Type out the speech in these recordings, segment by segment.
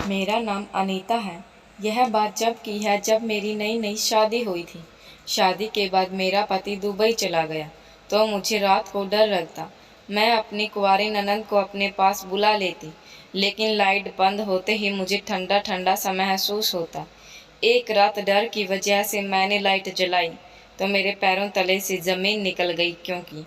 मेरा नाम अनीता है। यह बात जब की है जब मेरी नई नई शादी हुई थी। शादी के बाद मेरा पति दुबई चला गया तो मुझे रात को डर लगता। मैं अपनी कुंवारी ननद को अपने पास बुला लेती, लेकिन लाइट बंद होते ही मुझे ठंडा ठंडा सा महसूस होता। एक रात डर की वजह से मैंने लाइट जलाई तो मेरे पैरों तले से ज़मीन निकल गई, क्योंकि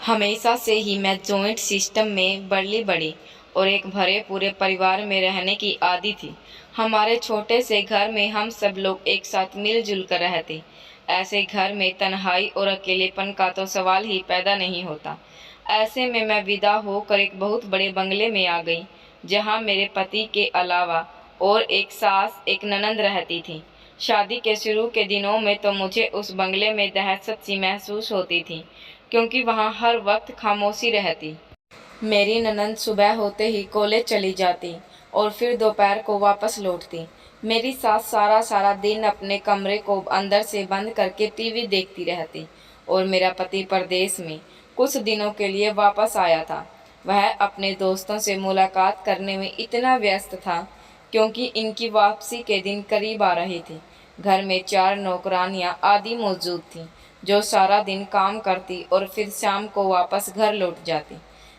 हमेशा से ही मैं जॉइंट सिस्टम में बड़ी बड़ी और एक भरे पूरे परिवार में रहने की आदी थी। हमारे छोटे से घर में हम सब लोग एक साथ मिलजुल कर रहते। ऐसे घर में तन्हाई और अकेलेपन का तो सवाल ही पैदा नहीं होता। ऐसे में मैं विदा होकर एक बहुत बड़े बंगले में आ गई, जहाँ मेरे पति के अलावा और एक सास एक ननद रहती थी। शादी के शुरू के दिनों में तो मुझे उस बंगले में दहशत सी महसूस होती थी, क्योंकि वहाँ हर वक्त खामोशी रहती। मेरी ननद सुबह होते ही कॉलेज चली जाती और फिर दोपहर को वापस लौटती। मेरी सास सारा सारा दिन अपने कमरे को अंदर से बंद करके टीवी देखती रहती और मेरा पति परदेश में कुछ दिनों के लिए वापस आया था। वह अपने दोस्तों से मुलाकात करने में इतना व्यस्त था, क्योंकि इनकी वापसी के दिन करीब आ रहे थे। घर में 4 नौकरानियां आदि मौजूद थीं, जो सारा दिन काम करती और फिर शाम को वापस घर लौट जाती।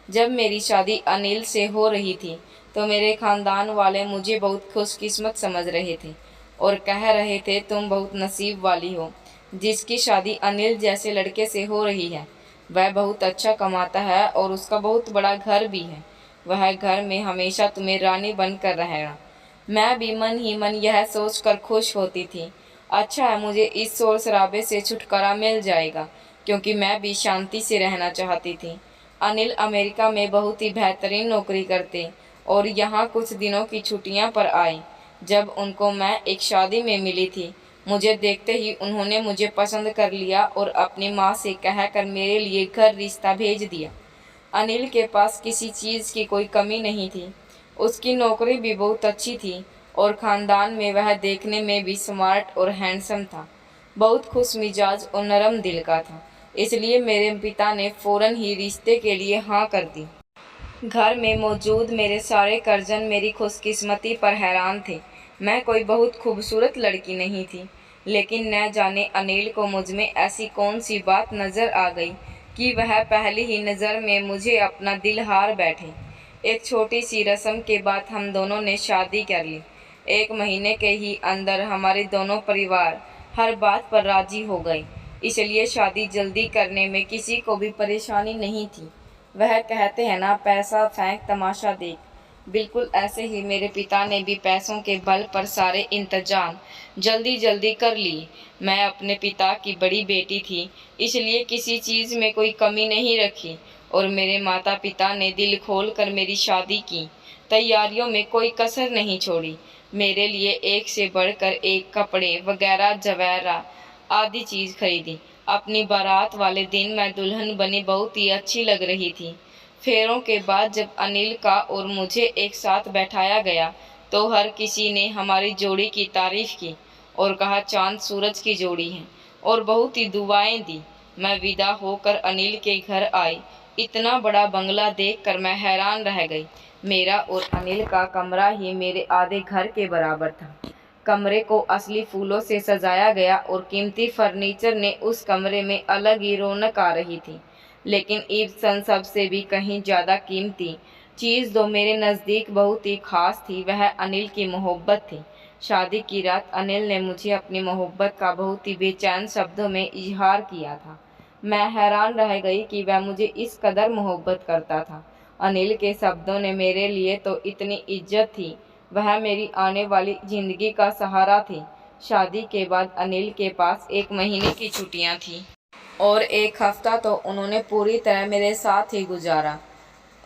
जब मेरी शादी अनिल से हो रही थी तो मेरे खानदान वाले मुझे बहुत खुशकिस्मत समझ रहे थे और कह रहे थे, तुम बहुत नसीब वाली हो जिसकी शादी अनिल जैसे लड़के से हो रही है। वह बहुत अच्छा कमाता है और उसका बहुत बड़ा घर भी है। वह घर में हमेशा तुम्हें रानी बनकर रहेगा। मैं भी मन ही मन यह सोचकर खुश होती थी। अच्छा है, मुझे इस शोर शराबे से छुटकारा मिल जाएगा, क्योंकि मैं भी शांति से रहना चाहती थी। अनिल अमेरिका में बहुत ही बेहतरीन नौकरी करते और यहाँ कुछ दिनों की छुट्टियाँ पर आए। जब उनको मैं एक शादी में मिली थी, मुझे देखते ही उन्होंने मुझे पसंद कर लिया और अपनी माँ से कहकर मेरे लिए घर रिश्ता भेज दिया। अनिल के पास किसी चीज़ की कोई कमी नहीं थी। उसकी नौकरी भी बहुत अच्छी थी और ख़ानदान में वह देखने में भी स्मार्ट और हैंडसम था। बहुत खुश मिजाज और नरम दिल का था, इसलिए मेरे पिता ने फ़ौरन ही रिश्ते के लिए हाँ कर दी। घर में मौजूद मेरे सारे कर्जन मेरी खुशकिस्मती पर हैरान थे। मैं कोई बहुत खूबसूरत लड़की नहीं थी, लेकिन न जाने अनिल को मुझ में ऐसी कौन सी बात नज़र आ गई कि वह पहली ही नज़र में मुझे अपना दिल हार बैठे। एक छोटी सी रस्म के बाद हम दोनों ने शादी कर ली। 1 महीने के ही अंदर हमारे दोनों परिवार हर बात पर राजी हो गए, इसलिए शादी जल्दी करने में किसी को भी परेशानी नहीं थी। वह कहते हैं ना, पैसा फेंक तमाशा देख। बिल्कुल ऐसे ही मेरे पिता ने भी पैसों के बल पर सारे इंतजाम जल्दी जल्दी कर लिए। मैं अपने पिता की बड़ी बेटी थी, इसलिए किसी चीज़ में कोई कमी नहीं रखी और मेरे माता पिता ने दिल खोल कर मेरी शादी की। तैयारियों में कोई कसर नहीं छोड़ी। मेरे लिए एक से बढ़कर एक कपड़े वगैरह जवेरा आदि चीज़ खरीदी। अपनी बारात वाले दिन मैं दुल्हन बनी बहुत ही अच्छी लग रही थी। फेरों के बाद जब अनिल का और मुझे एक साथ बैठाया गया तो हर किसी ने हमारी जोड़ी की तारीफ की और कहा चांद सूरज की जोड़ी है, और बहुत ही दुआएं दी। मैं विदा होकर अनिल के घर आई। इतना बड़ा बंगला देखकर मैं हैरान रह गई। मेरा और अनिल का कमरा ही मेरे आधे घर के बराबर था। कमरे को असली फूलों से सजाया गया और कीमती फर्नीचर ने उस कमरे में अलग ही रौनक आ रही थी। लेकिन इन सबसे भी कहीं ज़्यादा कीमती चीज़ जो मेरे नज़दीक बहुत ही खास थी, वह अनिल की मोहब्बत थी। शादी की रात अनिल ने मुझे अपनी मोहब्बत का बहुत ही बेचैन शब्दों में इजहार किया था। मैं हैरान रह गई कि वह मुझे इस कदर मोहब्बत करता था। अनिल के शब्दों ने मेरे लिए तो इतनी इज्जत थी। वह मेरी आने वाली ज़िंदगी का सहारा थी। शादी के बाद अनिल के पास 1 महीने की छुट्टियां थी और 1 हफ्ता तो उन्होंने पूरी तरह मेरे साथ ही गुजारा।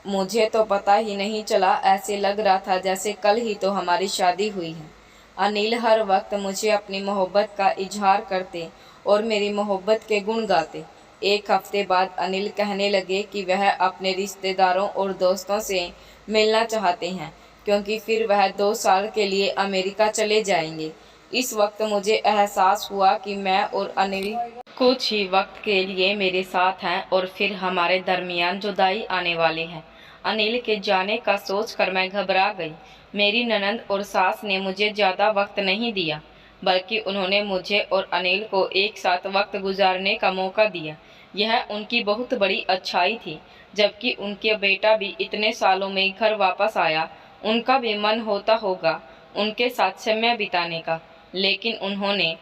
मुझे तो पता ही नहीं चला, ऐसे लग रहा था जैसे कल ही तो हमारी शादी हुई है। अनिल हर वक्त मुझे अपनी मोहब्बत का इजहार करते और मेरी मोहब्बत के गुण गाते। 1 हफ्ते बाद अनिल कहने लगे कि वह अपने रिश्तेदारों और दोस्तों से मिलना चाहते हैं, क्योंकि फिर वह 2 साल के लिए अमेरिका चले जाएंगे। इस वक्त मुझे एहसास हुआ कि मैं और अनिल कुछ ही वक्त के लिए मेरे साथ हैं और फिर हमारे दरमियान जुदाई आने वाली है। अनिल के जाने का सोचकर मैं घबरा गई। मेरी ननंद और सास ने मुझे ज़्यादा वक्त नहीं दिया, बल्कि उन्होंने मुझे और अनिल को एक साथ वक्त गुजारने का मौका दिया। यह उनकी बहुत बड़ी अच्छाई थी। जबकि उनके बेटा भी इतने सालों में घर वापस आया, उनका भी मन होता होगा उनके साथ समय बिताने का, लेकिन उन्होंने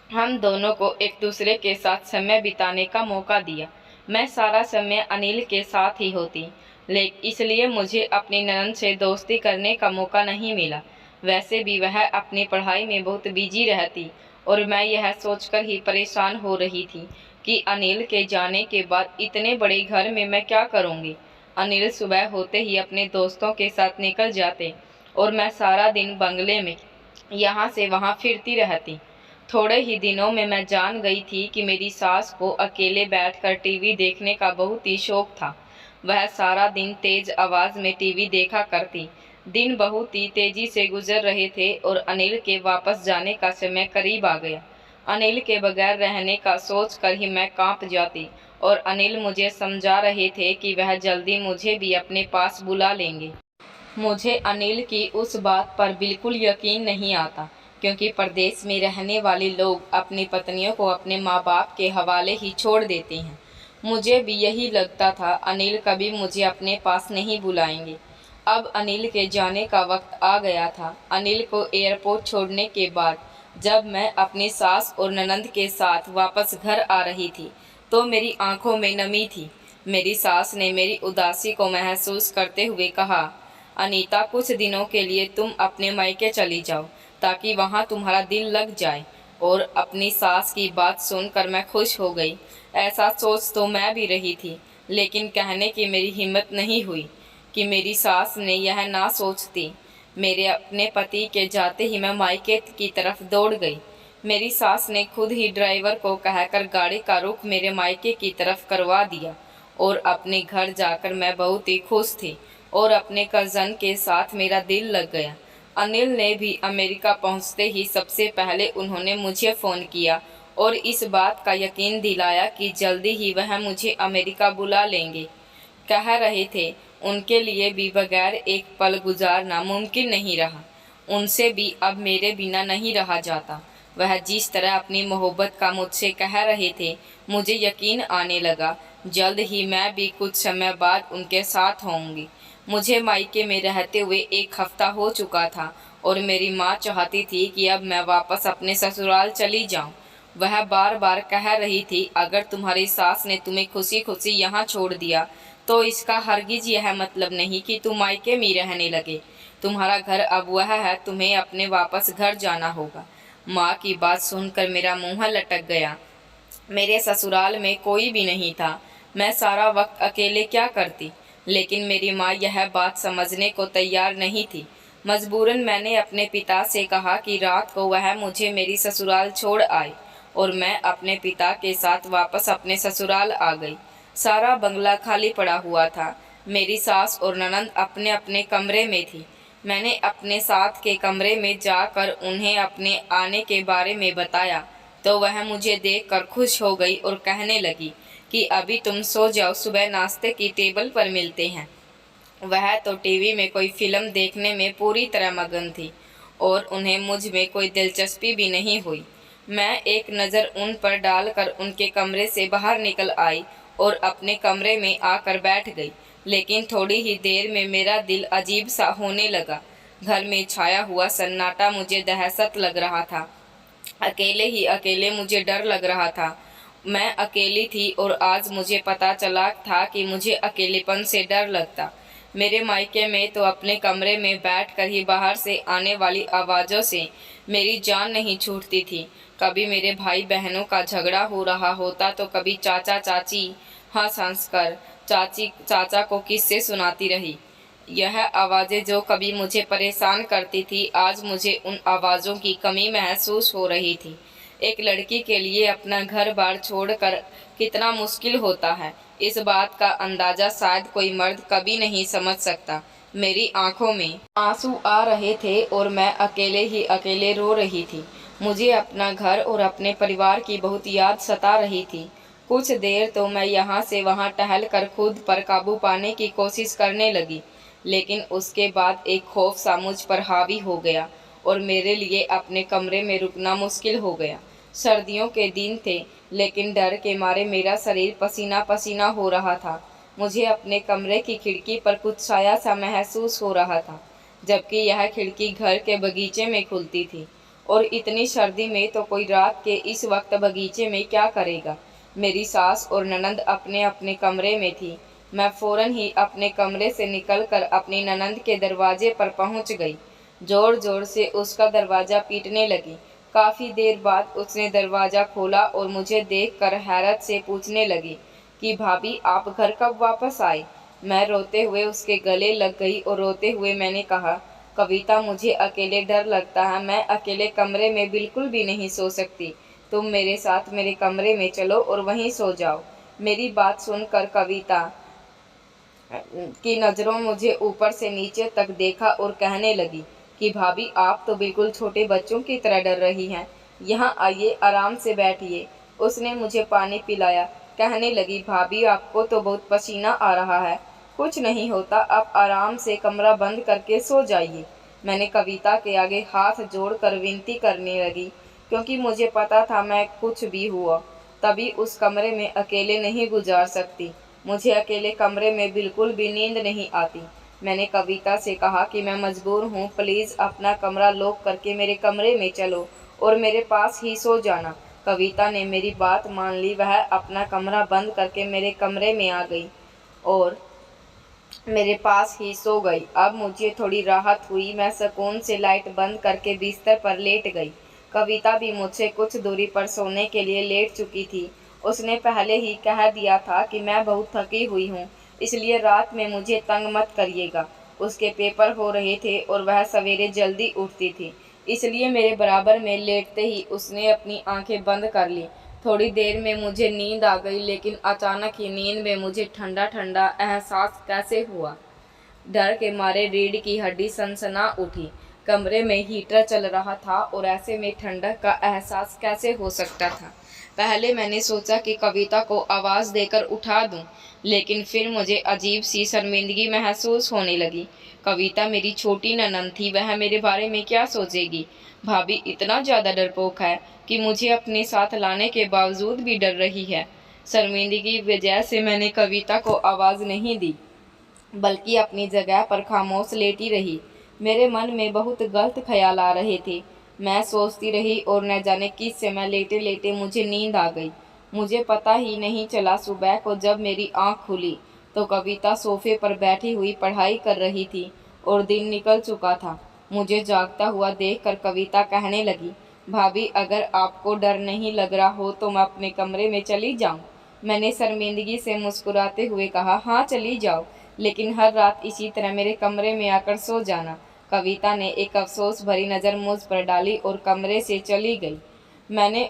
हम दोनों को एक दूसरे के साथ समय बिताने का मौका दिया। मैं सारा समय अनिल के साथ ही होती, लेकिन इसलिए मुझे अपनी ननद से दोस्ती करने का मौका नहीं मिला। वैसे भी वह अपनी पढ़ाई में बहुत बिजी रहती और मैं यह सोचकर ही परेशान हो रही थी कि अनिल के जाने के बाद इतने बड़े घर में मैं क्या करूँगी। अनिल सुबह होते ही अपने दोस्तों के साथ निकल जाते और मैं सारा दिन बंगले में यहाँ से वहाँ फिरती रहती। थोड़े ही दिनों में मैं जान गई थी कि मेरी सास को अकेले बैठकर टीवी देखने का बहुत ही शौक था। वह सारा दिन तेज आवाज़ में टीवी देखा करती। दिन बहुत ही तेजी से गुजर रहे थे और अनिल के वापस जाने का समय करीब आ गया। अनिल के बगैर रहने का सोचकर ही मैं कांप जाती और अनिल मुझे समझा रहे थे कि वह जल्दी मुझे भी अपने पास बुला लेंगे। मुझे अनिल की उस बात पर बिल्कुल यकीन नहीं आता, क्योंकि परदेश में रहने वाले लोग अपनी पत्नियों को अपने माँ बाप के हवाले ही छोड़ देते हैं। मुझे भी यही लगता था अनिल कभी मुझे अपने पास नहीं बुलाएंगे। अब अनिल के जाने का वक्त आ गया था। अनिल को एयरपोर्ट छोड़ने के बाद जब मैं अपनी सास और ननंद के साथ वापस घर आ रही थी तो मेरी आंखों में नमी थी। मेरी सास ने मेरी उदासी को महसूस करते हुए कहा, अनीता, कुछ दिनों के लिए तुम अपने मायके चली जाओ ताकि वहाँ तुम्हारा दिल लग जाए। और अपनी सास की बात सुनकर मैं खुश हो गई। ऐसा सोच तो मैं भी रही थी, लेकिन कहने की मेरी हिम्मत नहीं हुई कि मेरी सास ने यह ना सोचती। मेरे अपने पति के जाते ही मैं मायके की तरफ दौड़ गई। मेरी सास ने खुद ही ड्राइवर को कहकर गाड़ी का रुख मेरे मायके की तरफ करवा दिया और अपने घर जाकर मैं बहुत ही खुश थी और अपने कज़न के साथ मेरा दिल लग गया। अनिल ने भी अमेरिका पहुंचते ही सबसे पहले उन्होंने मुझे फ़ोन किया और इस बात का यकीन दिलाया कि जल्दी ही वह मुझे अमेरिका बुला लेंगे। कह रहे थे उनके लिए भी बगैर एक पल गुजारना मुमकिन नहीं रहा। उनसे भी अब मेरे बिना नहीं रहा जाता। वह जिस तरह अपनी मोहब्बत का मुझसे कह रहे थे, मुझे यकीन आने लगा जल्द ही मैं भी कुछ समय बाद उनके साथ होंगी। मुझे मायके में रहते हुए 1 हफ्ता हो चुका था और मेरी माँ चाहती थी कि अब मैं वापस अपने ससुराल चली जाऊँ। वह बार बार कह रही थी, अगर तुम्हारी सास ने तुम्हें खुशी खुशी यहाँ छोड़ दिया तो इसका हरगिज यह मतलब नहीं कि तुम मायके में रहने लगे। तुम्हारा घर अब वह है, तुम्हें अपने वापस घर जाना होगा। माँ की बात सुनकर मेरा मुँह लटक गया। मेरे ससुराल में कोई भी नहीं था, मैं सारा वक्त अकेले क्या करती। लेकिन मेरी माँ यह बात समझने को तैयार नहीं थी। मजबूरन मैंने अपने पिता से कहा कि रात को वह मुझे मेरी ससुराल छोड़ आए और मैं अपने पिता के साथ वापस अपने ससुराल आ गई। सारा बंगला खाली पड़ा हुआ था। मेरी सास और ननंद अपने अपने कमरे में थी। मैंने अपने साथ के कमरे में जाकर उन्हें अपने आने के बारे में बताया तो वह मुझे देखकर खुश हो गई और कहने लगी कि अभी तुम सो जाओ, सुबह नाश्ते की टेबल पर मिलते हैं। वह तो टीवी में कोई फिल्म देखने में पूरी तरह मगन थी और उन्हें मुझ में कोई दिलचस्पी भी नहीं हुई। मैं एक नज़र उन पर डालकर उनके कमरे से बाहर निकल आई और अपने कमरे में आकर बैठ गई। लेकिन थोड़ी ही देर में मेरा दिल अजीब सा होने लगा। घर में छाया हुआ सन्नाटा मुझे दहशत लग रहा था। अकेले ही अकेले मुझे डर लग रहा था। मैं अकेली थी और आज मुझे पता चला था कि मुझे अकेलेपन से डर लगता। मेरे मायके में तो अपने कमरे में बैठकर ही बाहर से आने वाली आवाज़ों से मेरी जान नहीं छूटती थी। कभी मेरे भाई बहनों का झगड़ा हो रहा होता तो कभी चाचा चाची हंस हंस कर चाची चाचा को किस्से सुनाती रही। यह आवाज़ें जो कभी मुझे परेशान करती थी, आज मुझे उन आवाज़ों की कमी महसूस हो रही थी। एक लड़की के लिए अपना घर बार छोड़कर कितना मुश्किल होता है, इस बात का अंदाज़ा शायद कोई मर्द कभी नहीं समझ सकता। मेरी आंखों में आंसू आ रहे थे और मैं अकेले ही अकेले रो रही थी। मुझे अपना घर और अपने परिवार की बहुत याद सता रही थी कुछ देर तो मैं यहाँ से वहाँ टहल कर खुद पर काबू पाने की कोशिश करने लगी, लेकिन उसके बाद एक खौफ सा मुझ पर हावी हो गया और मेरे लिए अपने कमरे में रुकना मुश्किल हो गया। सर्दियों के दिन थे, लेकिन डर के मारे मेरा शरीर पसीना पसीना हो रहा था। मुझे अपने कमरे की खिड़की पर कुछ साया सा महसूस हो रहा था, जबकि यह खिड़की घर के बगीचे में खुलती थी, और इतनी सर्दी में तो कोई रात के इस वक्त बगीचे में क्या करेगा। मेरी सास और ननंद अपने अपने कमरे में थी। मैं फौरन ही अपने कमरे से निकलकर अपनी ननंद के दरवाजे पर पहुंच गई। जोर जोर से उसका दरवाज़ा पीटने लगी। काफ़ी देर बाद उसने दरवाज़ा खोला और मुझे देखकर हैरत से पूछने लगी कि भाभी, आप घर कब वापस आए। मैं रोते हुए उसके गले लग गई और रोते हुए मैंने कहा, कविता, मुझे अकेले डर लगता है। मैं अकेले कमरे में बिल्कुल भी नहीं सो सकती। तुम मेरे साथ मेरे कमरे में चलो और वहीं सो जाओ। मेरी बात सुनकर कविता की नज़रों मुझे ऊपर से नीचे तक देखा और कहने लगी कि भाभी, आप तो बिल्कुल छोटे बच्चों की तरह डर रही हैं। यहाँ आइए, आराम से बैठिए। उसने मुझे पानी पिलाया। कहने लगी, भाभी, आपको तो बहुत पसीना आ रहा है। कुछ नहीं होता, आप आराम से कमरा बंद करके सो जाइए। मैंने कविता के आगे हाथ जोड़कर विनती करने लगी, क्योंकि मुझे पता था मैं कुछ भी हुआ तभी उस कमरे में अकेले नहीं गुजार सकती। मुझे अकेले कमरे में बिल्कुल भी नींद नहीं आती। मैंने कविता से कहा कि मैं मजबूर हूँ, प्लीज़ अपना कमरा लॉक करके मेरे कमरे में चलो और मेरे पास ही सो जाना। कविता ने मेरी बात मान ली। वह अपना कमरा बंद करके मेरे कमरे में आ गई और मेरे पास ही सो गई। अब मुझे थोड़ी राहत हुई। मैं सुकून से लाइट बंद करके बिस्तर पर लेट गई। कविता भी मुझसे कुछ दूरी पर सोने के लिए लेट चुकी थी। उसने पहले ही कह दिया था कि मैं बहुत थकी हुई हूँ, इसलिए रात में मुझे तंग मत करिएगा। उसके पेपर हो रहे थे और वह सवेरे जल्दी उठती थी, इसलिए मेरे बराबर में लेटते ही उसने अपनी आंखें बंद कर ली। थोड़ी देर में मुझे नींद आ गई, लेकिन अचानक ही नींद में मुझे ठंडा ठंडा एहसास कैसे हुआ। डर के मारे रीढ़ की हड्डी सनसना उठी। कमरे में हीटर चल रहा था और ऐसे में ठंडक का एहसास कैसे हो सकता था। पहले मैंने सोचा कि कविता को आवाज़ देकर उठा दूं, लेकिन फिर मुझे अजीब सी शर्मिंदगी महसूस होने लगी। कविता मेरी छोटी ननंद थी, वह मेरे बारे में क्या सोचेगी। भाभी इतना ज़्यादा डरपोक है कि मुझे अपने साथ लाने के बावजूद भी डर रही है। शर्मिंदगी की वजह से मैंने कविता को आवाज़ नहीं दी, बल्कि अपनी जगह पर खामोश लेटी रही। मेरे मन में बहुत गलत ख्याल आ रहे थे। मैं सोचती रही और न जाने किस समय लेटे लेटे मुझे नींद आ गई। मुझे पता ही नहीं चला, सुबह को जब मेरी आँख खुली तो कविता सोफे पर बैठी हुई पढ़ाई कर रही थी और दिन निकल चुका था। मुझे जागता हुआ देखकर कविता कहने लगी, भाभी, अगर आपको डर नहीं लग रहा हो तो मैं अपने कमरे में चली जाऊं। मैंने शर्मिंदगी से मुस्कुराते हुए कहा, हाँ चली जाओ, लेकिन हर रात इसी तरह मेरे कमरे में आकर सो जाना। कविता ने एक अफसोस भरी नज़र मुझ पर डाली और कमरे से चली गई। मैंने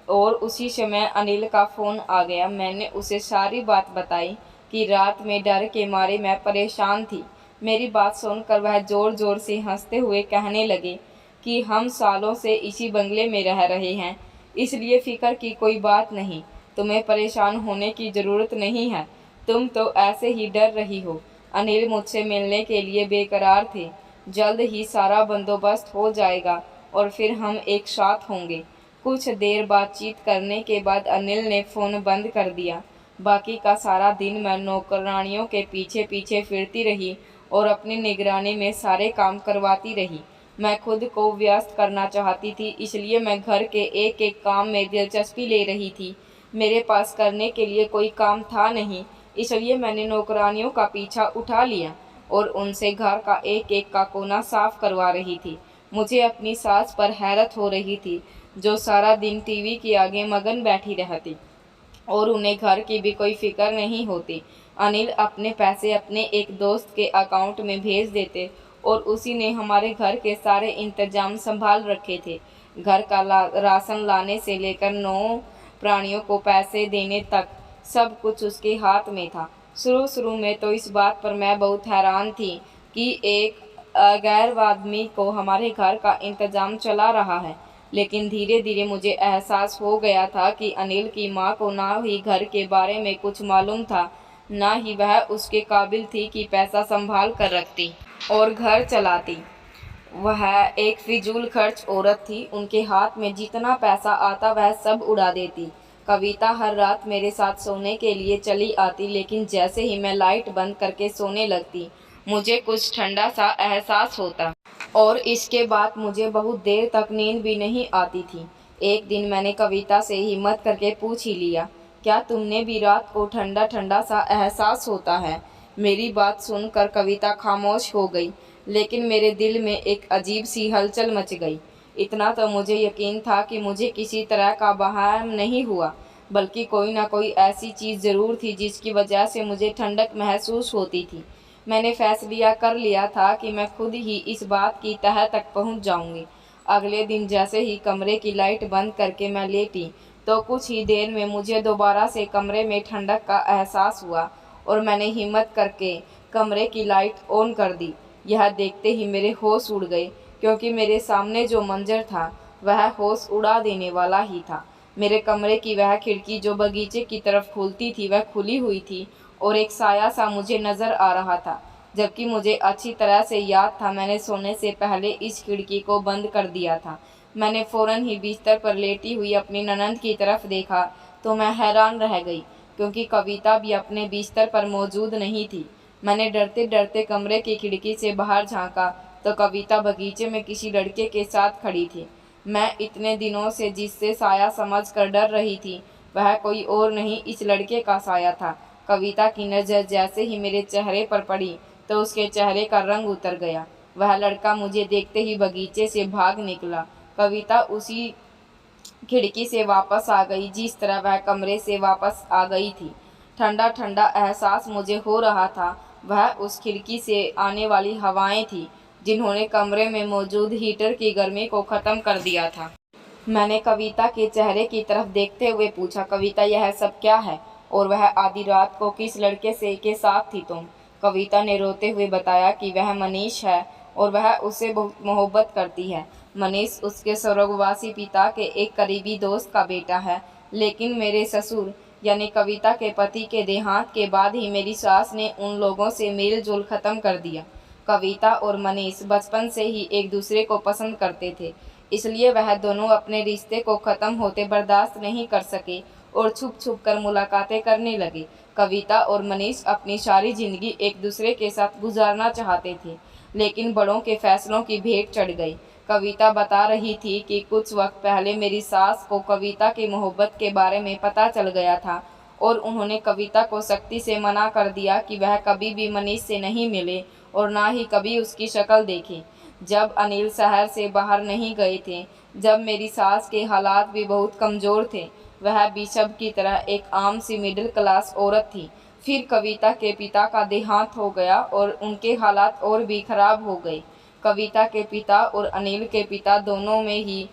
और उसी समय अनिल का फ़ोन आ गया। मैंने उसे सारी बात बताई कि रात में डर के मारे मैं परेशान थी। मेरी बात सुनकर वह ज़ोर ज़ोर से हंसते हुए कहने लगे कि हम सालों से इसी बंगले में रह रहे हैं, इसलिए फ़िक्र की कोई बात नहीं। तुम्हें परेशान होने की ज़रूरत नहीं है, तुम तो ऐसे ही डर रही हो। अनिल मुझसे मिलने के लिए बेकरार थे। जल्द ही सारा बंदोबस्त हो जाएगा और फिर हम एक साथ होंगे। कुछ देर बातचीत करने के बाद अनिल ने फ़ोन बंद कर दिया। बाकी का सारा दिन मैं नौकरानियों के पीछे पीछे फिरती रही और अपनी निगरानी में सारे काम करवाती रही। मैं खुद को व्यस्त करना चाहती थी, इसलिए मैं घर के एक एक काम में दिलचस्पी ले रही थी। मेरे पास करने के लिए कोई काम था नहीं, इसलिए मैंने नौकरानियों का पीछा उठा लिया और उनसे घर का एक एक का कोना साफ करवा रही थी। मुझे अपनी सास पर हैरत हो रही थी, जो सारा दिन टीवी के आगे मगन बैठी रहती और उन्हें घर की भी कोई फिक्र नहीं होती। अनिल अपने पैसे अपने एक दोस्त के अकाउंट में भेज देते और उसी ने हमारे घर के सारे इंतजाम संभाल रखे थे। घर का राशन लाने से लेकर 9 प्राणियों को पैसे देने तक सब कुछ उसके हाथ में था। शुरू में तो इस बात पर मैं बहुत हैरान थी कि एक गैर आदमी को हमारे घर का इंतजाम चला रहा है, लेकिन धीरे धीरे मुझे एहसास हो गया था कि अनिल की माँ को ना ही घर के बारे में कुछ मालूम था, ना ही वह उसके काबिल थी कि पैसा संभाल कर रखती और घर चलाती। वह एक फिजूल खर्च औरत थी। उनके हाथ में जितना पैसा आता वह सब उड़ा देती। कविता हर रात मेरे साथ सोने के लिए चली आती, लेकिन जैसे ही मैं लाइट बंद करके सोने लगती मुझे कुछ ठंडा सा एहसास होता और इसके बाद मुझे बहुत देर तक नींद भी नहीं आती थी। एक दिन मैंने कविता से हिम्मत करके पूछ ही लिया, क्या तुमने भी रात को ठंडा ठंडा सा एहसास होता है? मेरी बात सुनकर कविता खामोश हो गई, लेकिन मेरे दिल में एक अजीब सी हलचल मच गई। इतना तो मुझे यकीन था कि मुझे किसी तरह का वहम नहीं हुआ, बल्कि कोई ना कोई ऐसी चीज़ ज़रूर थी जिसकी वजह से मुझे ठंडक महसूस होती थी। मैंने फैसला कर लिया था कि मैं खुद ही इस बात की तह तक पहुंच जाऊंगी। अगले दिन जैसे ही कमरे की लाइट बंद करके मैं लेटी, तो कुछ ही देर में मुझे दोबारा से कमरे में ठंडक का एहसास हुआ और मैंने हिम्मत करके कमरे की लाइट ऑन कर दी। यह देखते ही मेरे होश उड़ गए, क्योंकि मेरे सामने जो मंजर था वह होश उड़ा देने वाला ही था। मेरे कमरे की वह खिड़की जो बगीचे की तरफ खुलती थी वह खुली हुई थी और एक साया सा मुझे नज़र आ रहा था, जबकि मुझे अच्छी तरह से याद था मैंने सोने से पहले इस खिड़की को बंद कर दिया था। मैंने फ़ौरन ही बिस्तर पर लेटी हुई अपनी ननंद की तरफ देखा तो मैं हैरान रह गई, क्योंकि कविता भी अपने बिस्तर पर मौजूद नहीं थी। मैंने डरते डरते कमरे की खिड़की से बाहर झाँका तो कविता बगीचे में किसी लड़के के साथ खड़ी थी। मैं इतने दिनों से जिससे साया समझ कर डर रही थी वह कोई और नहीं, इस लड़के का साया था। कविता की नज़र जैसे ही मेरे चेहरे पर पड़ी तो उसके चेहरे का रंग उतर गया। वह लड़का मुझे देखते ही बगीचे से भाग निकला। कविता उसी खिड़की से वापस आ गई जिस तरह वह कमरे से वापस आ गई थी। ठंडा ठंडा एहसास मुझे हो रहा था। वह उस खिड़की से आने वाली हवाएं थी जिन्होंने कमरे में मौजूद हीटर की गर्मी को ख़त्म कर दिया था। मैंने कविता के चेहरे की तरफ देखते हुए पूछा, कविता यह सब क्या है और वह आधी रात को किस लड़के से के साथ थी तुम? कविता ने रोते हुए बताया कि वह मनीष है और वह उससे बहुत मोहब्बत करती है। मनीष उसके स्वर्गवासी पिता के एक करीबी दोस्त का बेटा है, लेकिन मेरे ससुर यानी कविता के पति के देहांत के बाद ही मेरी सास ने उन लोगों से मेल जोल ख़त्म कर दिया। कविता और मनीष बचपन से ही एक दूसरे को पसंद करते थे, इसलिए वह दोनों अपने रिश्ते को ख़त्म होते बर्दाश्त नहीं कर सके और छुप छुप कर मुलाकातें करने लगे। कविता और मनीष अपनी सारी ज़िंदगी एक दूसरे के साथ गुजारना चाहते थे, लेकिन बड़ों के फैसलों की भेंट चढ़ गई। कविता बता रही थी कि कुछ वक्त पहले मेरी सास को कविता की मोहब्बत के बारे में पता चल गया था और उन्होंने कविता को सख्ती से मना कर दिया कि वह कभी भी मनीष से नहीं मिले और ना ही कभी उसकी शक्ल देखे। जब अनिल शहर से बाहर नहीं गए थे, जब मेरी सास के हालात भी बहुत कमज़ोर थे, वह भी सब की तरह एक आम सी मिडिल क्लास औरत थी। फिर कविता के पिता का देहांत हो गया और उनके हालात और भी ख़राब हो गए। कविता के पिता और अनिल के पिता दोनों में ही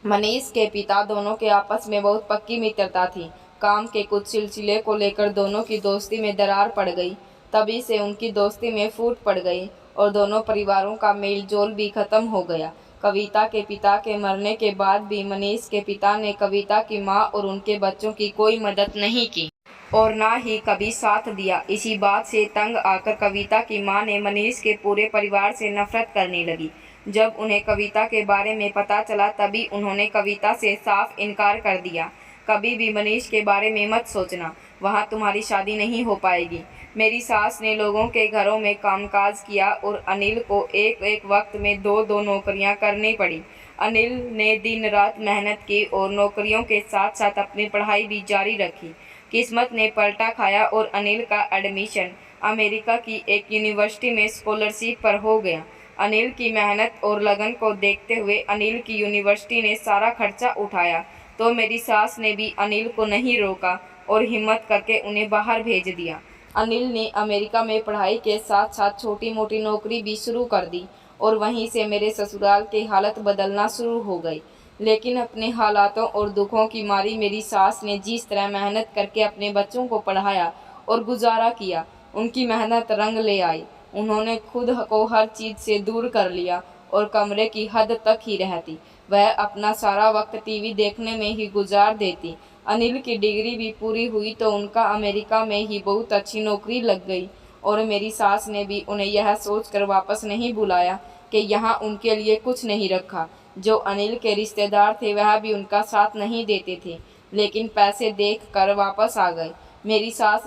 मनीष के पिता दोनों के आपस में बहुत पक्की मित्रता थी। काम के कुछ सिलसिले को लेकर दोनों की दोस्ती में दरार पड़ गई। तभी से उनकी दोस्ती में फूट पड़ गई और दोनों परिवारों का मेल जोल भी खत्म हो गया। कविता के पिता के मरने के बाद भी मनीष के पिता ने कविता की माँ और उनके बच्चों की कोई मदद नहीं की और ना ही कभी साथ दिया। इसी बात से तंग आकर कविता की माँ ने मनीष के पूरे परिवार से नफरत करने लगी। जब उन्हें कविता के बारे में पता चला तभी उन्होंने कविता से साफ इनकार कर दिया। कभी भी मनीष के बारे में मत सोचना, वहाँ तुम्हारी शादी नहीं हो पाएगी। मेरी सास ने लोगों के घरों में कामकाज किया और अनिल को एक एक वक्त में दो दो नौकरियां करनी पड़ी। अनिल ने दिन रात मेहनत की और नौकरियों के साथ साथ अपनी पढ़ाई भी जारी रखी। किस्मत ने पलटा खाया और अनिल का एडमिशन अमेरिका की एक यूनिवर्सिटी में स्कॉलरशिप पर हो गया। अनिल की मेहनत और लगन को देखते हुए अनिल की यूनिवर्सिटी ने सारा खर्चा उठाया, तो मेरी सास ने भी अनिल को नहीं रोका और हिम्मत करके उन्हें बाहर भेज दिया। अनिल ने अमेरिका में पढ़ाई के साथ साथ छोटी मोटी नौकरी भी शुरू कर दी और वहीं से मेरे ससुराल की हालत बदलना शुरू हो गई। लेकिन अपने हालातों और दुखों की मारी मेरी सास ने जिस तरह मेहनत करके अपने बच्चों को पढ़ाया और गुजारा किया, उनकी मेहनत रंग ले आई। उन्होंने खुद को हर चीज़ से दूर कर लिया और कमरे की हद तक ही रहती। वह अपना सारा वक्त टीवी देखने में ही गुजार देती। अनिल की डिग्री भी पूरी हुई तो उनका अमेरिका में ही बहुत अच्छी नौकरी लग गई और मेरी सास ने भी उन्हें यह सोचकर वापस नहीं बुलाया कि यहाँ उनके लिए कुछ नहीं रखा। जो अनिल के रिश्तेदार थे वह भी उनका साथ नहीं देते थे, लेकिन पैसे देख कर वापस आ गए। मेरी सास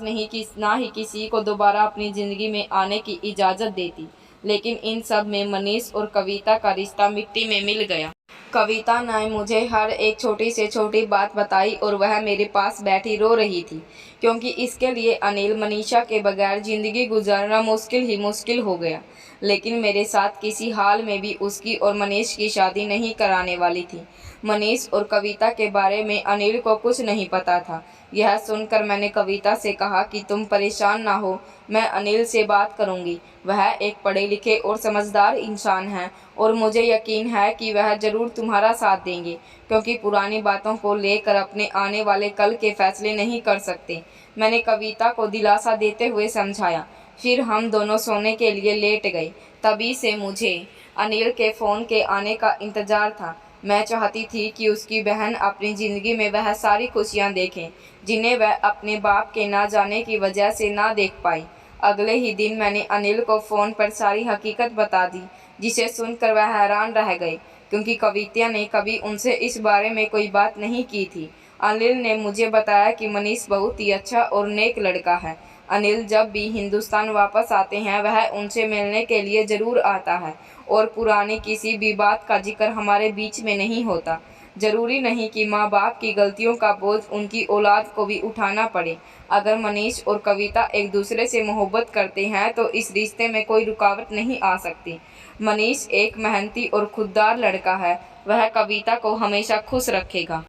ना ही किसी को दोबारा अपनी ज़िंदगी में आने की इजाज़त देती, लेकिन इन सब में मनीष और कविता का रिश्ता मिट्टी में मिल गया। कविता ने मुझे हर एक छोटी से छोटी बात बताई और वह मेरे पास बैठी रो रही थी, क्योंकि इसके लिए अनिल मनीषा के बगैर ज़िंदगी गुजारना मुश्किल हो गया। लेकिन मेरे साथ किसी हाल में भी उसकी और मनीष की शादी नहीं कराने वाली थी। मनीष और कविता के बारे में अनिल को कुछ नहीं पता था। यह सुनकर मैंने कविता से कहा कि तुम परेशान ना हो, मैं अनिल से बात करूंगी। वह एक पढ़े लिखे और समझदार इंसान है और मुझे यकीन है कि वह ज़रूर तुम्हारा साथ देंगे, क्योंकि पुरानी बातों को लेकर अपने आने वाले कल के फैसले नहीं कर सकते। मैंने कविता को दिलासा देते हुए समझाया। फिर हम दोनों सोने के लिए लेट गए। तभी से मुझे अनिल के फ़ोन के आने का इंतज़ार था। मैं चाहती थी कि उसकी बहन अपनी ज़िंदगी में वह सारी खुशियाँ देखें जिन्हें वह अपने बाप के ना जाने की वजह से ना देख पाई। अगले ही दिन मैंने अनिल को फ़ोन पर सारी हकीकत बता दी, जिसे सुनकर वह हैरान रह गए, क्योंकि कविता ने कभी उनसे इस बारे में कोई बात नहीं की थी। अनिल ने मुझे बताया कि मनीष बहुत ही अच्छा और नेक लड़का है। अनिल जब भी हिंदुस्तान वापस आते हैं वह उनसे मिलने के लिए ज़रूर आता है और पुरानी किसी भी बात का जिक्र हमारे बीच में नहीं होता। ज़रूरी नहीं कि माँ बाप की गलतियों का बोझ उनकी औलाद को भी उठाना पड़े। अगर मनीष और कविता एक दूसरे से मोहब्बत करते हैं तो इस रिश्ते में कोई रुकावट नहीं आ सकती। मनीष एक मेहनती और खुददार लड़का है, वह कविता को हमेशा खुश रखेगा।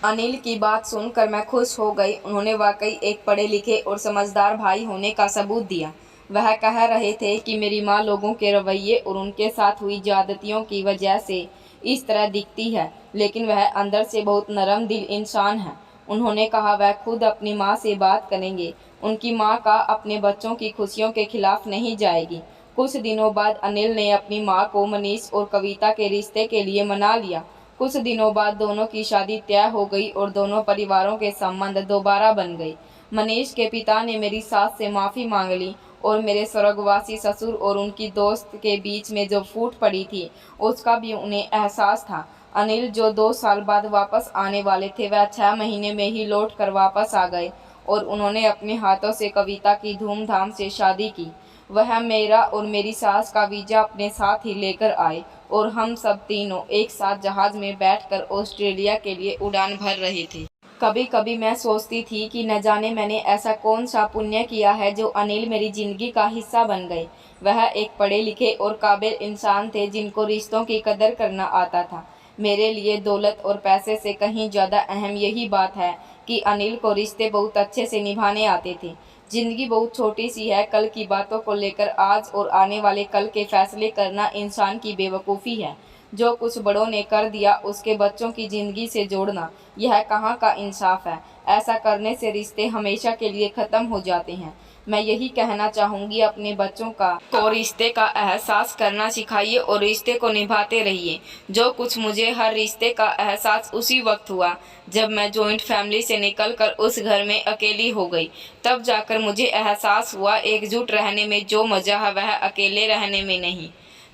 अनिल की बात सुनकर मैं खुश हो गई। उन्होंने वाकई एक पढ़े लिखे और समझदार भाई होने का सबूत दिया। वह कह रहे थे कि मेरी माँ लोगों के रवैये और उनके साथ हुई ज्यादतियों की वजह से इस तरह दिखती है, लेकिन वह अंदर से बहुत नरम दिल इंसान है। उन्होंने कहा वह खुद अपनी माँ से बात करेंगे। उनकी माँ का अपने बच्चों की खुशियों के खिलाफ नहीं जाएगी। कुछ दिनों बाद अनिल ने अपनी माँ को मनीष और कविता के रिश्ते के लिए मना लिया। कुछ दिनों बाद दोनों की शादी तय हो गई और दोनों परिवारों के संबंध दोबारा बन गए। मनीष के पिता ने मेरी सास से माफ़ी मांग ली और मेरे स्वर्गवासी ससुर और उनकी दोस्त के बीच में जो फूट पड़ी थी उसका भी उन्हें एहसास था। अनिल जो 2 साल बाद वापस आने वाले थे वह 6 महीने में ही लौट कर वापस आ गए और उन्होंने अपने हाथों से कविता की धूमधाम से शादी की। वह मेरा और मेरी सास का वीज़ा अपने साथ ही लेकर आए और हम सब तीनों एक साथ जहाज़ में बैठकर ऑस्ट्रेलिया के लिए उड़ान भर रहे थे। कभी कभी मैं सोचती थी कि न जाने मैंने ऐसा कौन सा पुण्य किया है जो अनिल मेरी ज़िंदगी का हिस्सा बन गए। वह एक पढ़े लिखे और काबिल इंसान थे जिनको रिश्तों की कदर करना आता था। मेरे लिए दौलत और पैसे से कहीं ज़्यादा अहम यही बात है कि अनिल को रिश्ते बहुत अच्छे से निभाने आते थे। ज़िंदगी बहुत छोटी सी है। कल की बातों को लेकर आज और आने वाले कल के फैसले करना इंसान की बेवकूफ़ी है। जो कुछ बड़ों ने कर दिया उसके बच्चों की ज़िंदगी से जोड़ना, यह कहाँ का इंसाफ है। ऐसा करने से रिश्ते हमेशा के लिए ख़त्म हो जाते हैं। मैं यही कहना चाहूँगी अपने बच्चों को रिश्ते का एहसास करना सिखाइए और रिश्ते को निभाते रहिए। जो कुछ मुझे हर रिश्ते का एहसास उसी वक्त हुआ जब मैं जॉइंट फैमिली से निकलकर उस घर में अकेली हो गई। तब जाकर मुझे एहसास हुआ एकजुट रहने में जो मज़ा है वह अकेले रहने में नहीं।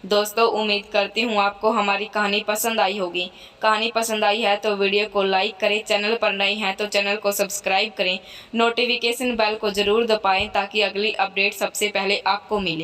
दोस्तों, उम्मीद करती हूँ आपको हमारी कहानी पसंद आई होगी। कहानी पसंद आई है तो वीडियो को लाइक करें, चैनल पर नए हैं तो चैनल को सब्सक्राइब करें, नोटिफिकेशन बेल को ज़रूर दबाएं ताकि अगली अपडेट सबसे पहले आपको मिले।